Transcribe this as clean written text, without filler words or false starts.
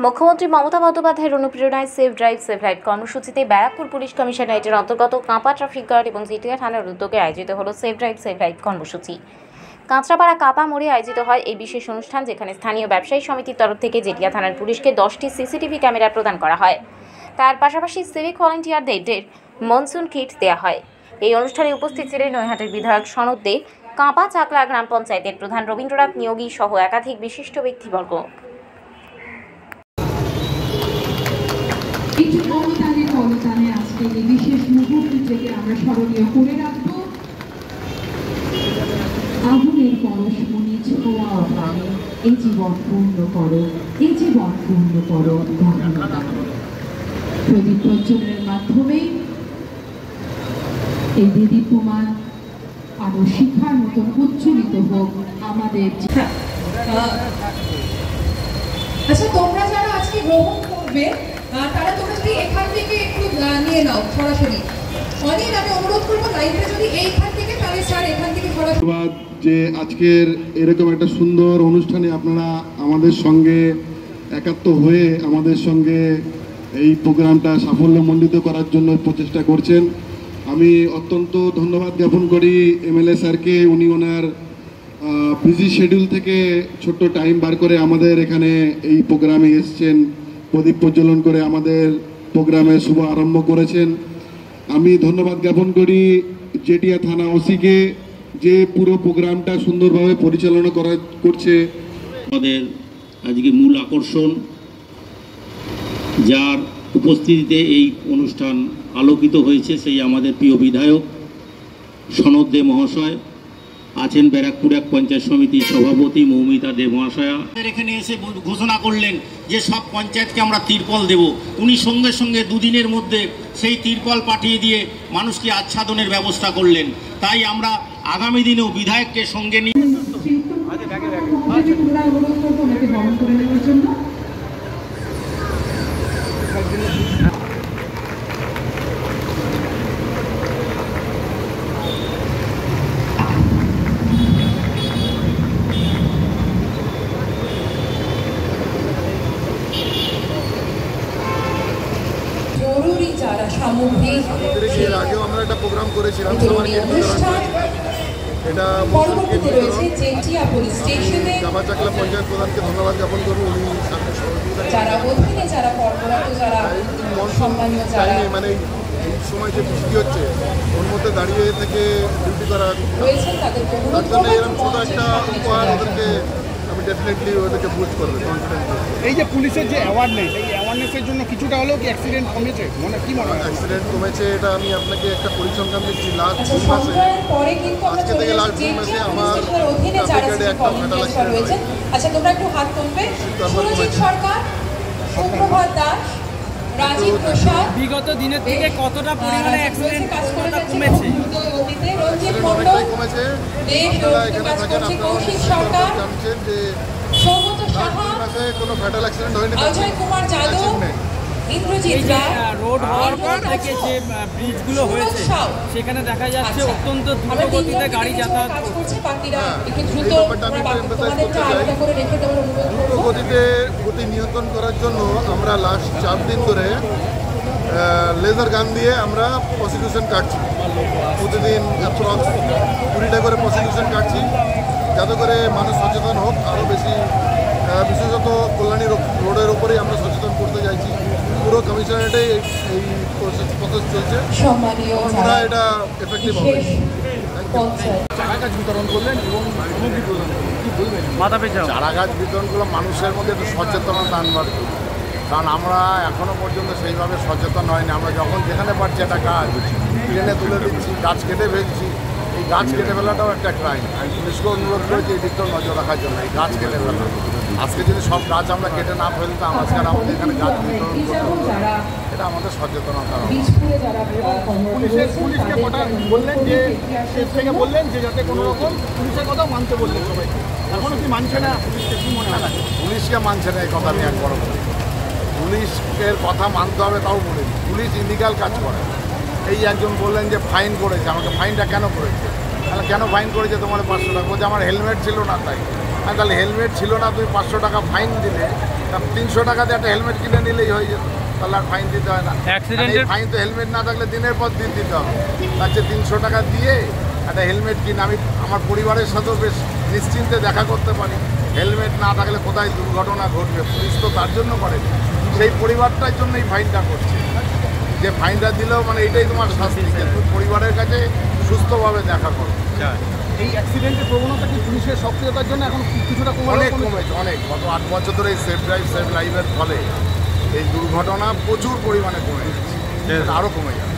মুখ্যমন্ত্রী মমতা বন্দ্যোপাধ্যায়ের অনুপ্রেরণায় সেভ ড্রাইভ সেভ লাইফ কর্মসূচিতে ব্যারাকপুর পুলিশ কমিশনারেটের অন্তর্গত কাঁপা ট্রাফিক গার্ড এবং জিটিয়া থানার উদ্যোগে আয়োজিত হল সেভ ড্রাইভ সেভ লাইফ কর্মসূচি। কাঁচরাপাড়া কাপা মোড়ে আয়োজিত হয় এই বিশেষ অনুষ্ঠান, যেখানে স্থানীয় ব্যবসায়ী সমিতির তরফ থেকে জেটিয়া থানার পুলিশকে 10টি সিসিটিভি ক্যামেরা প্রদান করা হয়। তার পাশাপাশি সিভিক ভলান্টিয়ারদের মনসুন কিট দেওয়া হয়। এই অনুষ্ঠানে উপস্থিত ছিলেন নৈহাটের বিধায়ক সনদ দে, কাঁপা চাকলা গ্রাম পঞ্চায়েতের প্রধান রবীন্দ্রনাথ নিয়োগী সহ একাধিক বিশিষ্ট ব্যক্তিবর্গ। আজকে এই বিশেষ মুহূর্তটিকে আমরা স্মরণীয় করে রাখবো। আগুনের পরশমণি ছোঁয়া অভাবে এই জীবন পূর্ণ করো, এই জীবন পূর্ণ করো। প্রদীপ প্রজ্বলনের মাধ্যমে এই দেদীপ্যমান আরো শিখার মতন উজ্জ্বলিত হোক আমাদের। আচ্ছা, তোমরা যারা আজকে গ্রহণ করবে তারা তোমরা যদি এখান থেকে একটু নিয়ে নাও সরাসরি। অনেক আমি অনুরোধ করবো লাইভে যদি এইখান থেকে, তাহলে স্যার এখান থেকে সরাসরি। যে আজকের এরকম একটা সুন্দর অনুষ্ঠানে আপনারা আমাদের সঙ্গে একাত্ম হয়ে আমাদের সঙ্গে এই প্রোগ্রামটা সাফল্যমণ্ডিত করার জন্য প্রচেষ্টা করছেন। আমি অত্যন্ত ধন্যবাদ জ্ঞাপন করি এমএলএ স্যারকে। উনি ওনার বিজি শিডিউল থেকে ছোট্ট টাইম বার করে আমাদের এখানে এই প্রোগ্রামে এসছেন, প্রদীপ প্রজ্বলন করে আমাদের প্রোগ্রামের শুভ আরম্ভ করেছেন। আমি ধন্যবাদ জ্ঞাপন করি জেটিয়া থানা ওসিকে, যে পুরো প্রোগ্রামটা সুন্দরভাবে পরিচালনা করছে। আমাদের আজকে মূল আকর্ষণ, যার উপস্থিতিতে এই অনুষ্ঠান আলোকিত হয়েছে, সেই আমাদের প্রিয় বিধায়ক সনদ দে মহাশয় আছেন, ব্যারাকপুর এক পঞ্চায়েত সমিতির সভাপতি মৌমিতা দে মহাশয়া। এখানে এসে ঘোষণা করলেন যে সব পঞ্চায়েতকে আমরা তিরপল দেব। উনি সঙ্গে সঙ্গে দুদিনের মধ্যে সেই তিরপল পাঠিয়ে দিয়ে মানুষকে আচ্ছাদনের ব্যবস্থা করলেন। তাই আমরা আগামী দিনেও বিধায়ককে সঙ্গে নিয়ে যারা সামগ্রিক এর আগেও আমরা একটা প্রোগ্রাম করেছিলাম, এটা পরবর্তীতে রয়েছে জেটিয়া পুলিশ স্টেশনে কাপা চাকলা পঞ্চায়েত প্রধানকে ধন্যবাদ জ্ঞাপন করবো। উনি যারা অধীনে যারা কর্মরত, যারা সম্মানীয়, যারা মানে এই সময় যে বৃষ্টি হচ্ছে ওর মধ্যে দাঁড়িয়ে থেকে ডিউটি করা রয়েছেন, তাদেরকে অনুরোধ করবো এরকম ছোটো একটা উপহার ওদেরকে আমি ডেফিনেটলি ওদেরকে বুস্ট করবো কনফিডেন্স। এই যে পুলিশের যে অ্যাওয়ারনেস, এই অ্যাওয়ারনেসের জন্য কিছুটা হলেও কি অ্যাক্সিডেন্ট কমেছে? কি মনে হয় অ্যাক্সিডেন্ট কমেছে? এটা আমি আপনাকে একটা পরিসংখ্যান দিচ্ছি। লাস্ট 2 মাসে, আজকে থেকে লাস্ট 2 মাসে আমার ট্রাফিক একটা ফ্যাটাল অ্যাক্সিডেন্ট। আচ্ছা, তোমরা একটু হাত তুলবে। সুরজিৎ সরকার, সুপ্রভাত দাস, রাজীব প্রসাদ, বিগত দিনের থেকে কতটা পরিমাণে অ্যাক্সিডেন্ট কমেছে? রঞ্জিত মণ্ডল কমেছে। দেশ কাজ করছে, কৌশিক সরকার, জানছেন যে সৌগত সাহা, কোনো ফ্যাটাল অ্যাক্সিডেন্ট হয়নি। অজয় কুমার যাদব, ইন্দ্রজিৎ রায়। রোড হওয়ার পর থেকে যে ব্রিজগুলো হয়েছে সেখানে দেখা যাচ্ছে অত্যন্ত দ্রুত গতিতে গাড়ি যাতায়াত করছে। দ্রুত গতিতে গতি নিয়ন্ত্রণ করার জন্য আমরা লাস্ট 4 দিন ধরে লেজার গান দিয়ে আমরা প্রসিকিউশন কাটছি। প্রতিদিন অ্যাপ্রক্স 20টা করে প্রসিকিউশন কাটছি, যাতে করে মানুষ সচেতন হোক আরও বেশি। বিশেষত কল্যাণী রোডের উপরেই আমরা সচেতন করতে চাইছি। পুরো কমিশনারেটে এই প্রসেস চলছে। আমরা এটা এফেক্টিভ হবে। চারা গাছ বিতরণ করলেন এবং সামগ্রী প্রদান করলেন, কি বলবেন? চারা গাছ বিতরণ করলে মানুষের মধ্যে একটু সচেতনতা আনবার, কারণ আমরা এখনও পর্যন্ত সেইভাবে সচেতন হয়নি। আমরা যখন যেখানে পারছি একটা গাছ ট্রেনে তুলে দিচ্ছি, গাছ কেটে ফেলছি। এই গাছ কেটে ফেলাটাও একটা ক্রাইম। আমি পুলিশকে অনুরোধ করেছি এই দিকটাও নজর রাখার জন্য। এই গাছ কেটে ফেলা, আজকে যদি সব গাছ আমরা কেটে না ফেলতাম, আজকে আমাদের এখানে গাছ বিতরণ করতে, এটা আমাদের সচেতনতা। পুলিশকে কথা বললেন যে থেকে বললেন যে যাতে কোনো রকম পুলিশের কথা মানতে বললেন সবাই, এখনও কি মানছে না পুলিশকে? কি মনে হয়? পুলিশকে মানছে না, এই কথা আমি একবারও বলি। পুলিশের কথা মানতে হবে, তাও বলিনি। পুলিশ ইলিগাল কাজ করে। এই একজন বললেন যে ফাইন করেছে, আমাকে ফাইনটা কেন করেছে? তাহলে কেন ফাইন করেছে তোমার 500 টাকা? বলছে আমার হেলমেট ছিল না তাই। তাহলে হেলমেট ছিল না, তুমি 500 টাকা ফাইন দিলে 300 টাকাতে একটা হেলমেট কিনে নিলেই হয়ে যেত, তাহলে আর ফাইন দিতে হয় না। অ্যাক্সিডেন্টের ফাইন তো হেলমেট না থাকলে দিনের পর দিন দিতে হবে। তার চেয়ে 300 টাকা দিয়ে একটা হেলমেট কিনে আমি আমার পরিবারের সাথেও বেশ নিশ্চিন্তে দেখা করতে পারি। হেলমেট না থাকলে কোথায় দুর্ঘটনা ঘটবে, পুলিশ তো তার জন্য করে, সেই পরিবারটার জন্য এই ফাইনটা করছে। যে ফাইনটা দিলেও মানে এটাই তোমার শাস্তি, যে তুমি পরিবারের কাছে সুস্থভাবে দেখা করো। এই অ্যাক্সিডেন্টের প্রবণতা কি পুলিশের সক্রিয়তার জন্য এখন কিছুটা অনেক কমেছে, অনেক। গত 8 বছর ধরে এই সেফ ড্রাইভ সেভ লাইভের ফলে এই দুর্ঘটনা প্রচুর পরিমাণে কমে গেছে, আরও কমে যাবে।